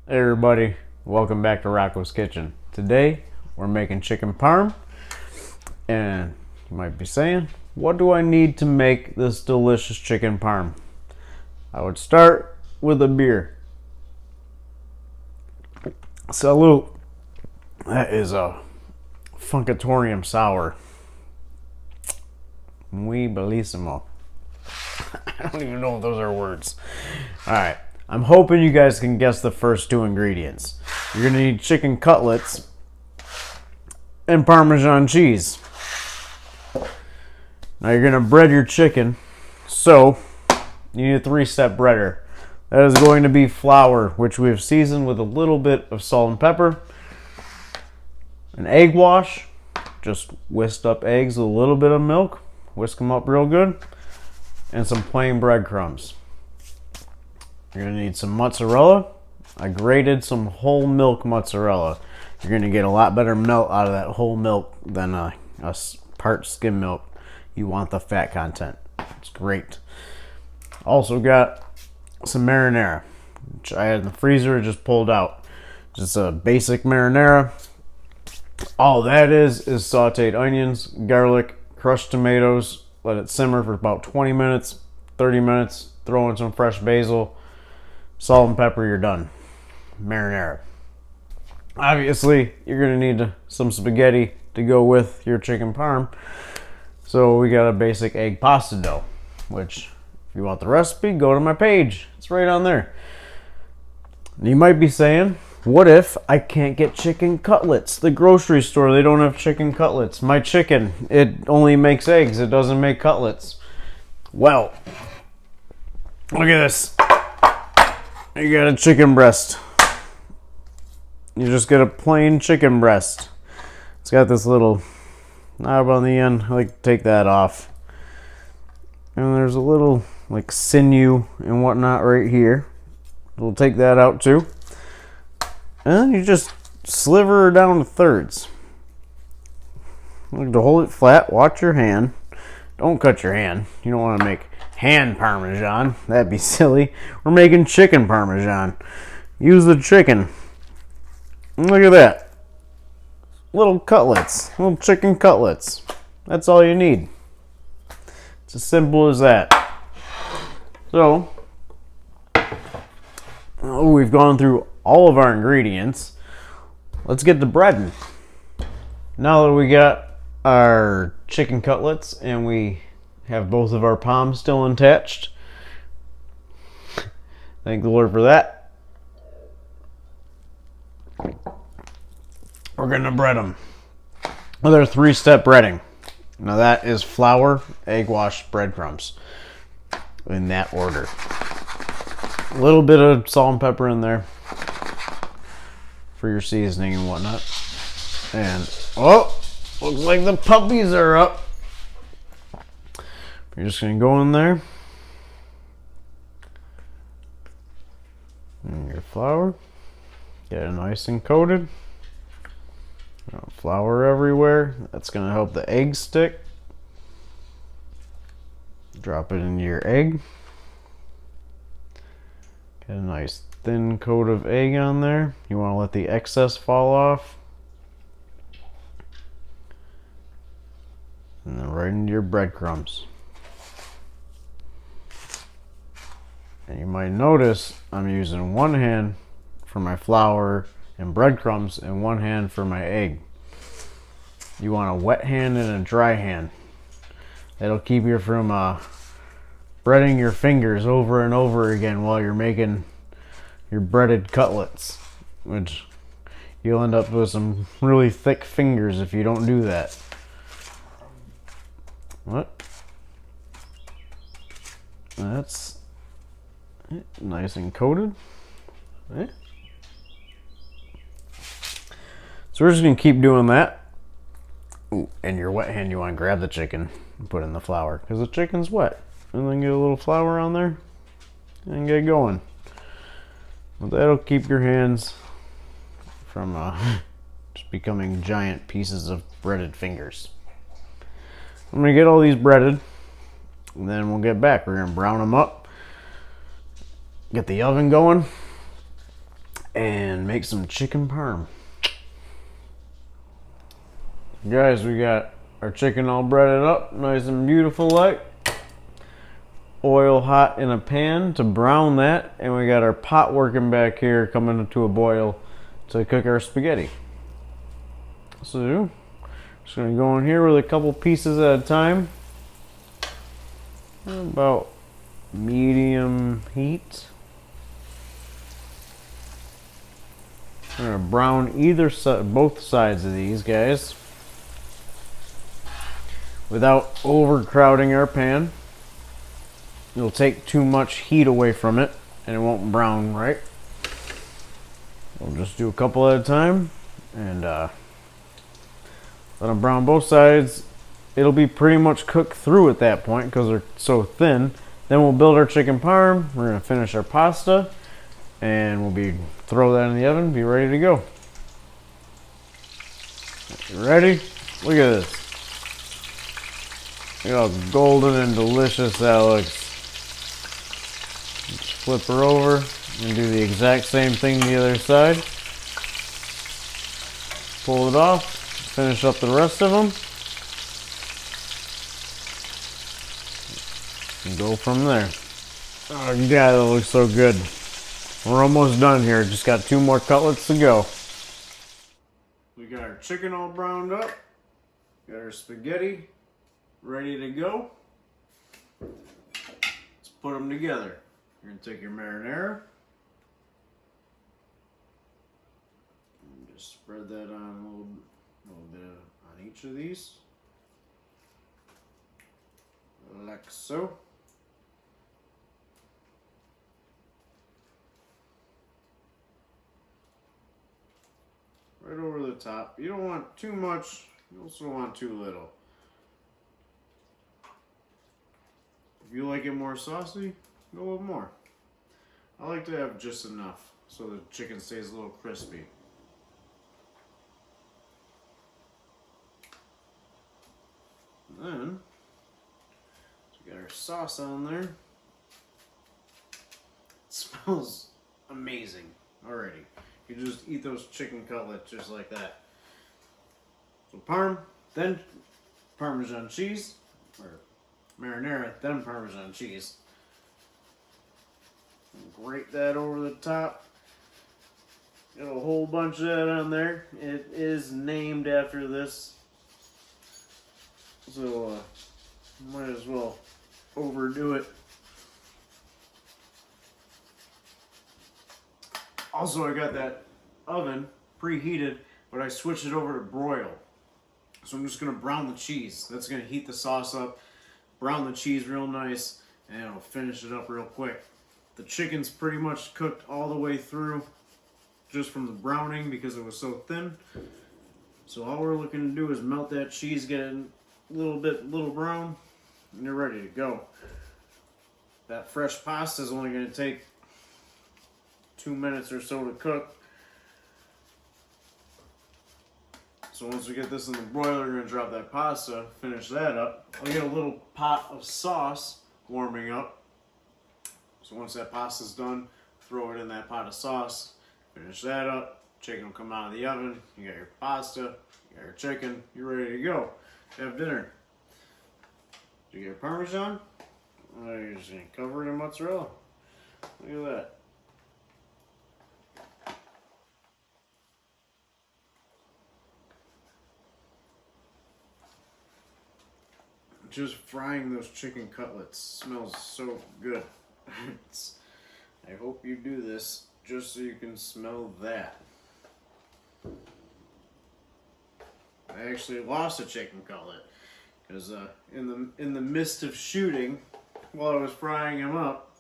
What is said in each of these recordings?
Hey everybody, welcome back to Rocco's Kitchen. Today we're making chicken parm, and you might be saying, what do I need to make this delicious chicken parm? I would start with a beer. Salute. That is a Funkatorium sour. Muy bellissimo. I don't even know if those are words. Alright. I'm hoping you guys can guess the first two ingredients. You're going to need chicken cutlets and Parmesan cheese. Now you're going to bread your chicken. So you need a 3-step breader. That is going to be flour, which we have seasoned with a little bit of salt and pepper. An egg wash. Just whisked up eggs with a little bit of milk. Whisk them up real good. And some plain breadcrumbs. You're going to need some mozzarella. I grated some whole milk mozzarella. You're going to get a lot better melt out of that whole milk than a part skim milk. You want the fat content. It's great. Also got some marinara, which I had in the freezer, just pulled out. Just a basic marinara. All that is sauteed onions, garlic, crushed tomatoes. Let it simmer for about 20 minutes, 30 minutes. Throw in some fresh basil. Salt and pepper, you're done. Marinara. Obviously, you're going to need some spaghetti to go with your chicken parm. So we got a basic egg pasta dough, which if you want the recipe, go to my page. It's right on there. You might be saying, what if I can't get chicken cutlets? The grocery store, they don't have chicken cutlets. My chicken, it only makes eggs. It doesn't make cutlets. Well, look at this. You got a chicken breast. You just get a plain chicken breast. It's got this little knob on the end. I like to take that off. And there's a little like sinew and whatnot right here. We'll take that out too. And then you just sliver her down to thirds. Like to hold it flat, watch your hand. Don't cut your hand. You don't want to make hand Parmesan. That'd be silly. We're making chicken Parmesan. Use the chicken. Look at that. Little cutlets. Little chicken cutlets. That's all you need. It's as simple as that. So, we've gone through all of our ingredients. Let's get to breading. Now that we got our chicken cutlets and we have both of our palms still attached, thank the Lord for that. We're gonna bread them. Another 3-step breading. Now that is flour, egg wash, breadcrumbs. In that order. A little bit of salt and pepper in there for your seasoning and whatnot. And, oh, looks like the puppies are up. You're just going to go in there. And your flour. Get it nice and coated. Flour everywhere. That's going to help the egg stick. Drop it into your egg. Get a nice thin coat of egg on there. You want to let the excess fall off. And then right into your breadcrumbs. And you might notice I'm using one hand for my flour and breadcrumbs and one hand for my egg. You want a wet hand and a dry hand. That'll keep you from breading your fingers over and over again while you're making your breaded cutlets, which you'll end up with some really thick fingers if you don't do that. What? That's it. Nice and coated. Okay. So we're just going to keep doing that. Ooh, and your wet hand, you want to grab the chicken and put in the flour because the chicken's wet. And then get a little flour on there and get going. Well, that'll keep your hands from just becoming giant pieces of breaded fingers. I'm going to get all these breaded and then we'll get back. We're going to brown them up, get the oven going, and make some chicken parm. Guys, we got our chicken all breaded up, nice and beautiful like. Oil hot in a pan to brown that, and we got our pot working back here coming to a boil to cook our spaghetti. So, just gonna go in here with a couple pieces at a time. About medium heat. I'm gonna brown either side, both sides of these guys, without overcrowding our pan. It'll take too much heat away from it and it won't brown right. We'll just do a couple at a time and let them brown both sides. It'll be pretty much cooked through at that point because they're so thin. Then we'll build our chicken parm. We're gonna finish our pasta and we'll throw that in the oven, be ready to go. You ready? Look at this. Look how golden and delicious that looks. Just flip her over and do the exact same thing the other side. Pull it off, finish up the rest of them, and go from there. Oh yeah, that looks so good. We're almost done here, just got 2 more cutlets to go. We got our chicken all browned up, got our spaghetti ready to go. Let's put them together. You're going to take your marinara and just spread that on a little bit on each of these, like so. Right over the top. You don't want too much, you also don't want too little. If you like it more saucy, go with more. I like to have just enough so the chicken stays a little crispy. And then, we got our sauce on there. It smells amazing already. You just eat those chicken cutlets just like that. So parm, then Parmesan cheese, or marinara, then Parmesan cheese. And grate that over the top. Got a whole bunch of that on there. It is named after this, so might as well overdo it. Also, I got that oven preheated, but I switched it over to broil. So I'm just gonna brown the cheese. That's gonna heat the sauce up, brown the cheese real nice, and it'll finish it up real quick. The chicken's pretty much cooked all the way through, just from the browning because it was so thin. So all we're looking to do is melt that cheese, get it a little brown, and you're ready to go. That fresh pasta is only gonna take 2 minutes or so to cook. So once we get this in the broiler, we're going to drop that pasta, finish that up. I'll get a little pot of sauce warming up. So once that pasta's done, throw it in that pot of sauce, finish that up. Chicken will come out of the oven. You got your pasta, you got your chicken, you're ready to go. Have dinner. Do you get your Parmesan? Oh, you're just going to cover it in mozzarella. Look at that. Just frying those chicken cutlets smells so good. I hope you do this just so you can smell that. I actually lost a chicken cutlet because in the midst of shooting, while I was frying them up,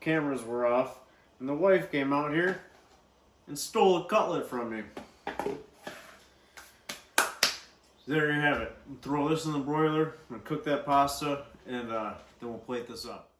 cameras were off, and the wife came out here and stole a cutlet from me. There you have it. Throw this in the broiler and cook that pasta, and then we'll plate this up.